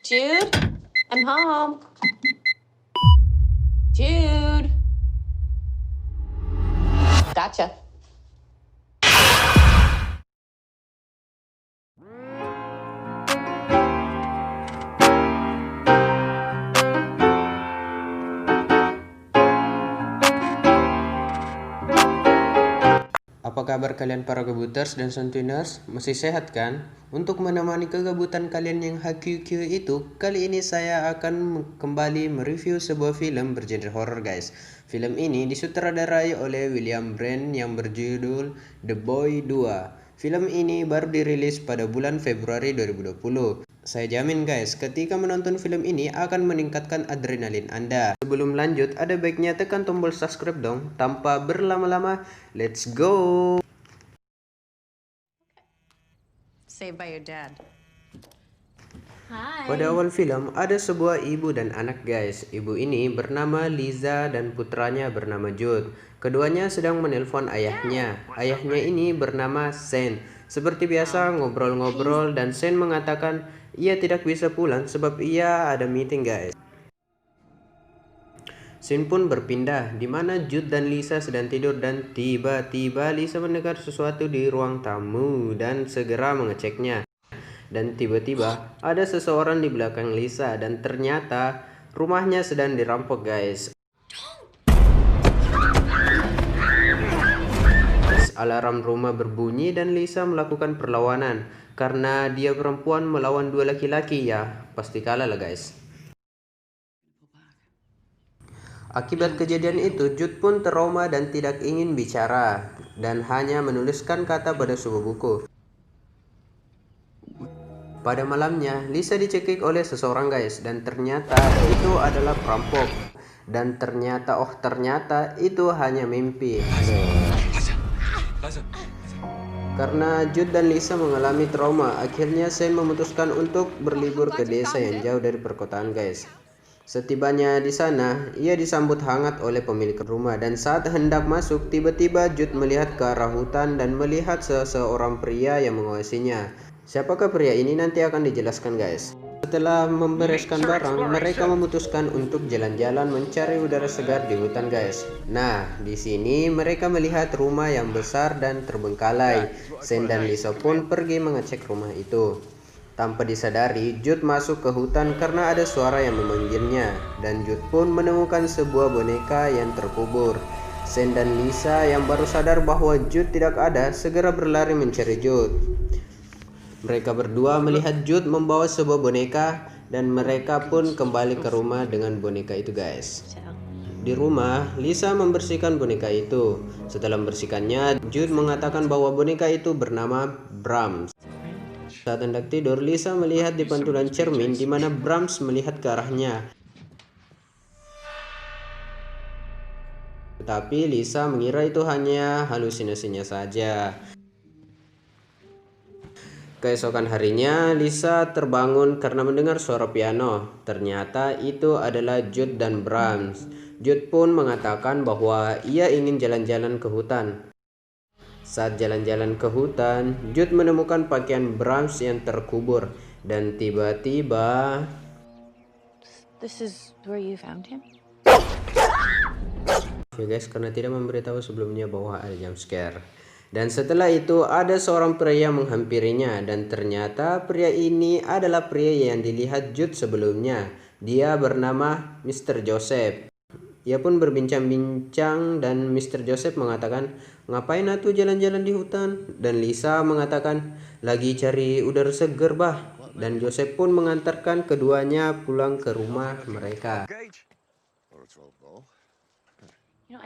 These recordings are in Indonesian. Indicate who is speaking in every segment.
Speaker 1: Jude, I'm home. Jude. Gotcha.
Speaker 2: Apa kabar kalian para gabuters dan santuiners? Masih sehat kan? Untuk menemani kegabutan kalian yang hakiu itu, kali ini saya akan kembali mereview sebuah film bergenre horror guys. Film ini disutradarai oleh William Brand yang berjudul The Boy 2. Film ini baru dirilis pada bulan Februari 2020. Saya jamin guys, ketika menonton film ini akan meningkatkan adrenalin Anda. Sebelum lanjut, ada baiknya tekan tombol subscribe dong. Tanpa berlama-lama, let's go!
Speaker 1: Saved by your dad. Hi.
Speaker 2: Pada awal film, ada sebuah ibu dan anak guys. Ibu ini bernama Liza dan putranya bernama Jude. Keduanya sedang menelpon ayahnya. Ayahnya ini bernama Sen. Seperti biasa ngobrol-ngobrol dan Sen mengatakan ia tidak bisa pulang sebab ia ada meeting guys. Scene pun berpindah di mana Jude dan Lisa sedang tidur dan tiba-tiba Lisa mendengar sesuatu di ruang tamu dan segera mengeceknya. Dan tiba-tiba ada seseorang di belakang Lisa dan ternyata rumahnya sedang dirampok guys. Alarm rumah berbunyi dan Lisa melakukan perlawanan. Karena dia perempuan melawan dua laki-laki ya pasti kalah lah guys. Akibat kejadian itu, Jude pun trauma dan tidak ingin bicara dan hanya menuliskan kata pada sebuah buku. Pada malamnya, Lisa dicekik oleh seseorang guys dan ternyata itu adalah perampok. Dan ternyata itu hanya mimpi. Karena Jude dan Lisa mengalami trauma, akhirnya Sen memutuskan untuk berlibur ke desa yang jauh dari perkotaan guys. Setibanya di sana, ia disambut hangat oleh pemilik rumah dan saat hendak masuk, tiba-tiba Jude melihat ke arah hutan dan melihat seseorang pria yang mengawasinya. Siapakah pria ini nanti akan dijelaskan guys. Setelah membereskan barang, mereka memutuskan untuk jalan-jalan mencari udara segar di hutan guys. Nah, di sini mereka melihat rumah yang besar dan terbengkalai. Sen dan Lisa pun pergi mengecek rumah itu. Tanpa disadari, Jude masuk ke hutan karena ada suara yang memanggilnya. Dan Jude pun menemukan sebuah boneka yang terkubur. Sen dan Lisa yang baru sadar bahwa Jude tidak ada, segera berlari mencari Jude. Mereka berdua melihat Jude membawa sebuah boneka dan mereka pun kembali ke rumah dengan boneka itu guys. Di rumah, Lisa membersihkan boneka itu. Setelah membersihkannya, Jude mengatakan bahwa boneka itu bernama Brahms. Saat hendak tidur, Lisa melihat di pantulan cermin di mana Brahms melihat ke arahnya. Tetapi Lisa mengira itu hanya halusinasinya saja. Keesokan harinya, Lisa terbangun karena mendengar suara piano. Ternyata itu adalah Jude dan Brahms. Jude pun mengatakan bahwa ia ingin jalan-jalan ke hutan. Saat jalan-jalan ke hutan, Jude menemukan pakaian Brahms yang terkubur. Dan tiba-tiba...
Speaker 1: This is where you found him?
Speaker 2: Ya guys, karena tidak memberitahu sebelumnya bahwa ada jump scare. Dan setelah itu ada seorang pria menghampirinya dan ternyata pria ini adalah pria yang dilihat Jude sebelumnya. Dia bernama Mr. Joseph. Ia pun berbincang-bincang dan Mr. Joseph mengatakan, "Ngapain atuh jalan-jalan di hutan?" Dan Lisa mengatakan, "Lagi cari udara seger bah." Dan Joseph pun mengantarkan keduanya pulang ke rumah mereka.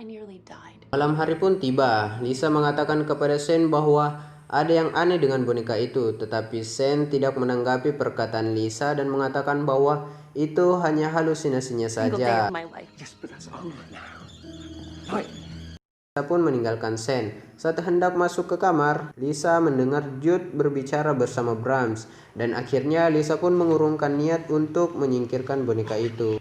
Speaker 1: I nearly died.
Speaker 2: Malam hari pun tiba. Lisa mengatakan kepada Sen bahwa ada yang aneh dengan boneka itu, tetapi Sen tidak menanggapi perkataan Lisa dan mengatakan bahwa itu hanya halusinasinya saja. Lisa pun meninggalkan Sen. Saat hendak masuk ke kamar, Lisa mendengar Jude berbicara bersama Brahms dan akhirnya Lisa pun mengurungkan niat untuk menyingkirkan boneka itu.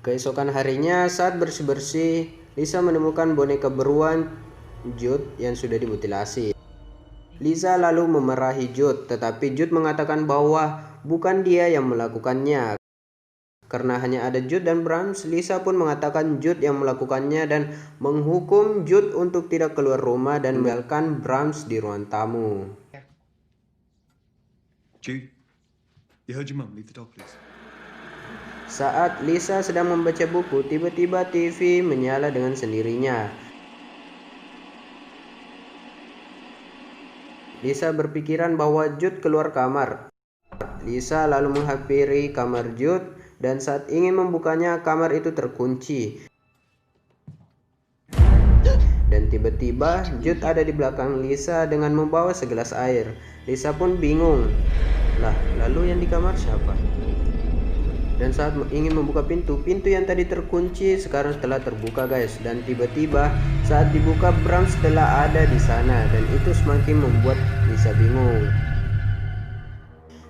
Speaker 2: Keesokan harinya saat bersih-bersih, Lisa menemukan boneka beruang Jude yang sudah dimutilasi. Lisa lalu memarahi Jude, tetapi Jude mengatakan bahwa bukan dia yang melakukannya. Karena hanya ada Jude dan Brahms, Lisa pun mengatakan Jude yang melakukannya dan menghukum Jude untuk tidak keluar rumah dan meninggalkan Brahms di ruang tamu.
Speaker 3: Jude, you heard your mum. Leave the door, please.
Speaker 2: Saat Lisa sedang membaca buku, tiba-tiba TV menyala dengan sendirinya. Lisa berpikiran bahwa Jude keluar kamar. Lisa lalu menghampiri kamar Jude dan saat ingin membukanya, kamar itu terkunci. Dan tiba-tiba Jude ada di belakang Lisa dengan membawa segelas air. Lisa pun bingung. Lah, lalu yang di kamar siapa? Dan saat ingin membuka pintu yang tadi terkunci sekarang telah terbuka guys. Dan tiba-tiba saat dibuka Brahms telah ada di sana dan itu semakin membuat Lisa bingung.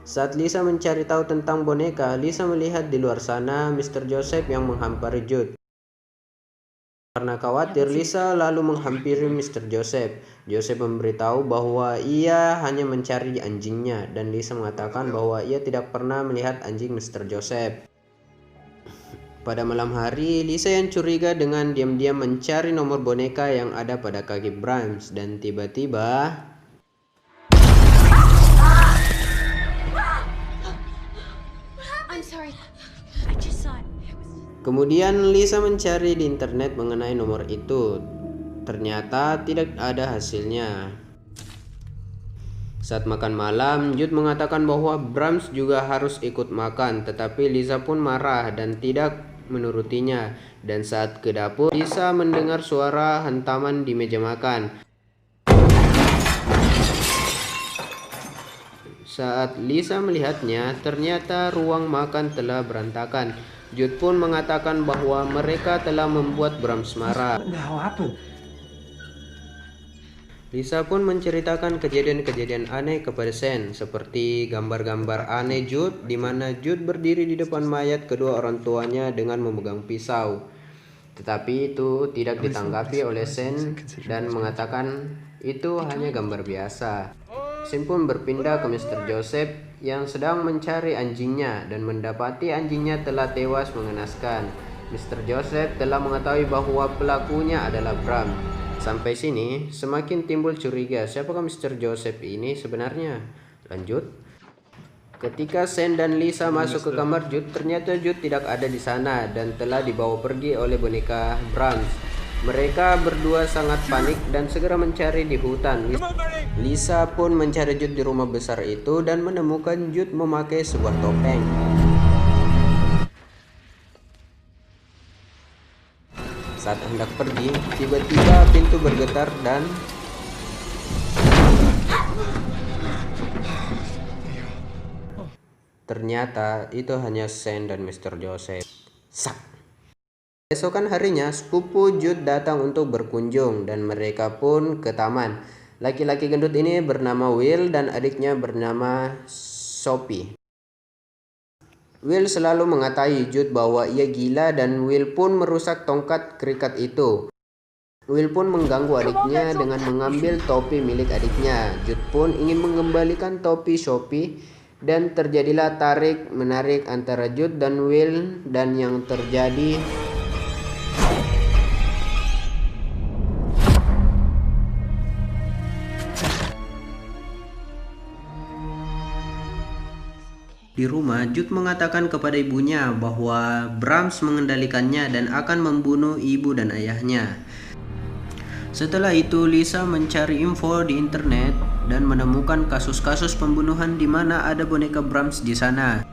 Speaker 2: Saat Lisa mencari tahu tentang boneka, Lisa melihat di luar sana Mr. Joseph yang menghampiri Jude. Karena khawatir, Lisa lalu menghampiri Mr. Joseph. Joseph memberitahu bahwa ia hanya mencari anjingnya dan Lisa mengatakan bahwa ia tidak pernah melihat anjing Mr. Joseph. Pada malam hari, Lisa yang curiga dengan diam-diam mencari nomor boneka yang ada pada kaki Brahms dan tiba-tiba kemudian Lisa mencari di internet mengenai nomor itu. Ternyata tidak ada hasilnya. Saat makan malam, Jude mengatakan bahwa Brahms juga harus ikut makan, tetapi Lisa pun marah dan tidak menurutinya. Dan saat ke dapur, Lisa mendengar suara hantaman di meja makan. Saat Lisa melihatnya, ternyata ruang makan telah berantakan. Jude pun mengatakan bahwa mereka telah membuat Brahms marah. Lisa pun menceritakan kejadian-kejadian aneh kepada Sen, seperti gambar-gambar aneh Jude, di mana Jude berdiri di depan mayat kedua orang tuanya dengan memegang pisau. Tetapi itu tidak ditanggapi oleh Sen dan mengatakan itu hanya gambar biasa. Sen pun berpindah ke Mr. Joseph yang sedang mencari anjingnya dan mendapati anjingnya telah tewas mengenaskan. Mr. Joseph telah mengetahui bahwa pelakunya adalah Brahms. Sampai sini semakin timbul curiga, siapakah Mr. Joseph ini sebenarnya? Lanjut. Ketika Sen dan Lisa masuk ke kamar Jude, ternyata Jude tidak ada di sana dan telah dibawa pergi oleh boneka Brahms. Mereka berdua sangat panik dan segera mencari di hutan. Lisa pun mencari Jude di rumah besar itu dan menemukan Jude memakai sebuah topeng. Saat hendak pergi, tiba-tiba pintu bergetar dan ternyata itu hanya Sen dan Mr. Joseph. Sak. Esokan harinya, sepupu Jude datang untuk berkunjung dan mereka pun ke taman. Laki-laki gendut ini bernama Will dan adiknya bernama Sophie. Will selalu mengatai Jude bahwa ia gila dan Will pun merusak tongkat kriket itu. Will pun mengganggu adiknya dengan mengambil topi milik adiknya. Jude pun ingin mengembalikan topi Sophie dan terjadilah tarik-menarik antara Jude dan Will dan yang terjadi di rumah. Jude mengatakan kepada ibunya bahwa Brahms mengendalikannya dan akan membunuh ibu dan ayahnya. Setelah itu, Lisa mencari info di internet dan menemukan kasus-kasus pembunuhan di mana ada boneka Brahms di sana.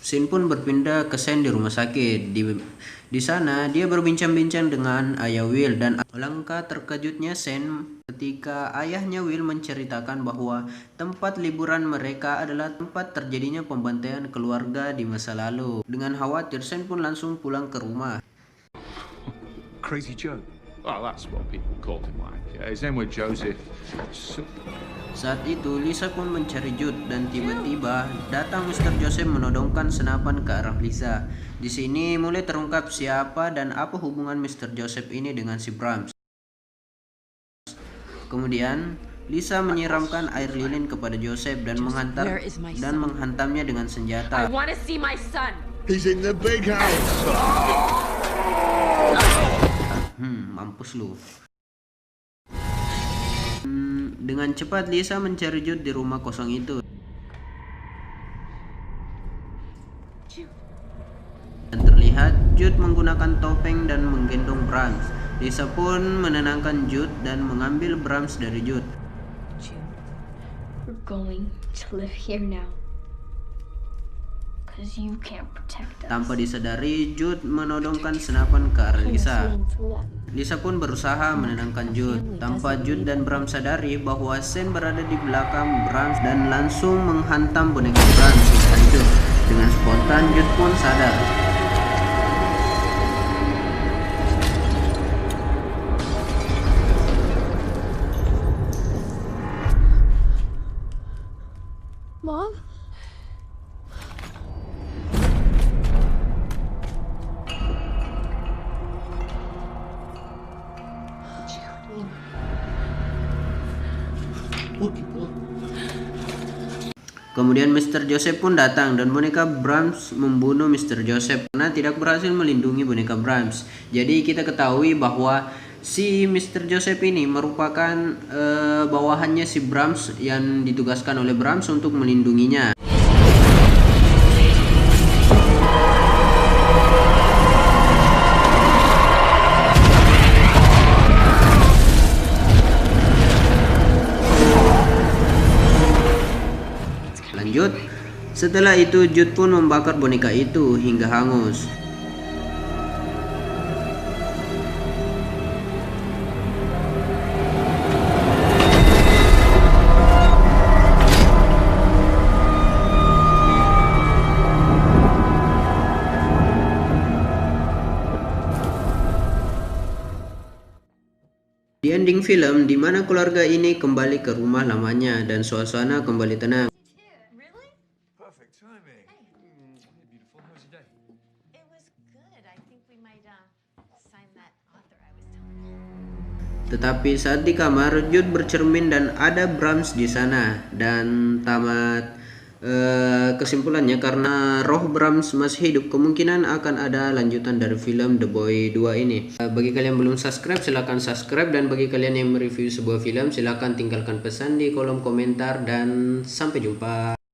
Speaker 2: Sin pun berpindah ke Sen di rumah sakit. Di sana dia berbincang-bincang dengan ayah Will dan alangkah terkejutnya Sen ketika ayahnya Will menceritakan bahwa tempat liburan mereka adalah tempat terjadinya pembantaian keluarga di masa lalu. Dengan khawatir, Sen pun langsung pulang ke rumah.
Speaker 3: Crazy Joe.
Speaker 4: Well, that's what people called him, like. His name was Joseph.
Speaker 2: Saat itu Lisa pun mencari Jude dan tiba-tiba datang Mr. Joseph menodongkan senapan ke arah Lisa. Di sini mulai terungkap siapa dan apa hubungan Mr. Joseph ini dengan si Brahms. Kemudian Lisa menyiramkan air lilin kepada Joseph dan
Speaker 1: where is my son?
Speaker 2: menghantamnya dengan senjata.
Speaker 5: want to see my son.
Speaker 3: He's in the big house.
Speaker 2: Mampus lu. Dengan cepat Lisa mencari Jude di rumah kosong itu. Dan terlihat Jude menggunakan topeng dan menggendong Brahms. Lisa pun menenangkan Jude dan mengambil Brahms dari Jude.
Speaker 6: Jude, we're going to live here now. Because you can't protect us.
Speaker 2: Tanpa disadari, Jude menodongkan senapan ke arah Lisa.
Speaker 6: Listening to what?
Speaker 2: Lisa pun berusaha menenangkan Jude. Tanpa Jude dan Brahms sadari bahwa Shane berada di belakang Brahms dan langsung menghantam boneka Brahms yang hancur. Dengan spontan Jude pun sadar.
Speaker 1: Mom?
Speaker 2: Kemudian Mr. Joseph pun datang dan boneka Brahms membunuh Mr. Joseph karena tidak berhasil melindungi boneka Brahms. Jadi kita ketahui bahwa si Mr. Joseph ini merupakan bawahannya si Brahms yang ditugaskan oleh Brahms untuk melindunginya. Lanjut, setelah itu Jude pun membakar boneka itu hingga hangus. Di ending film, di mana keluarga ini kembali ke rumah lamanya dan suasana kembali tenang.
Speaker 3: Perfect timing. Beautiful. How's your day?
Speaker 1: It was good. I think we might sign that author I was telling you.
Speaker 2: Tetapi saat di kamar, Jude bercermin dan ada Brahms di sana. Dan tamat kesimpulannya, karena roh Brahms masih hidup, kemungkinan akan ada lanjutan dari film The Boy 2 ini. Bagi kalian yang belum subscribe, silahkan subscribe. Dan bagi kalian yang mereview sebuah film, silahkan tinggalkan pesan di kolom komentar. Dan sampai jumpa.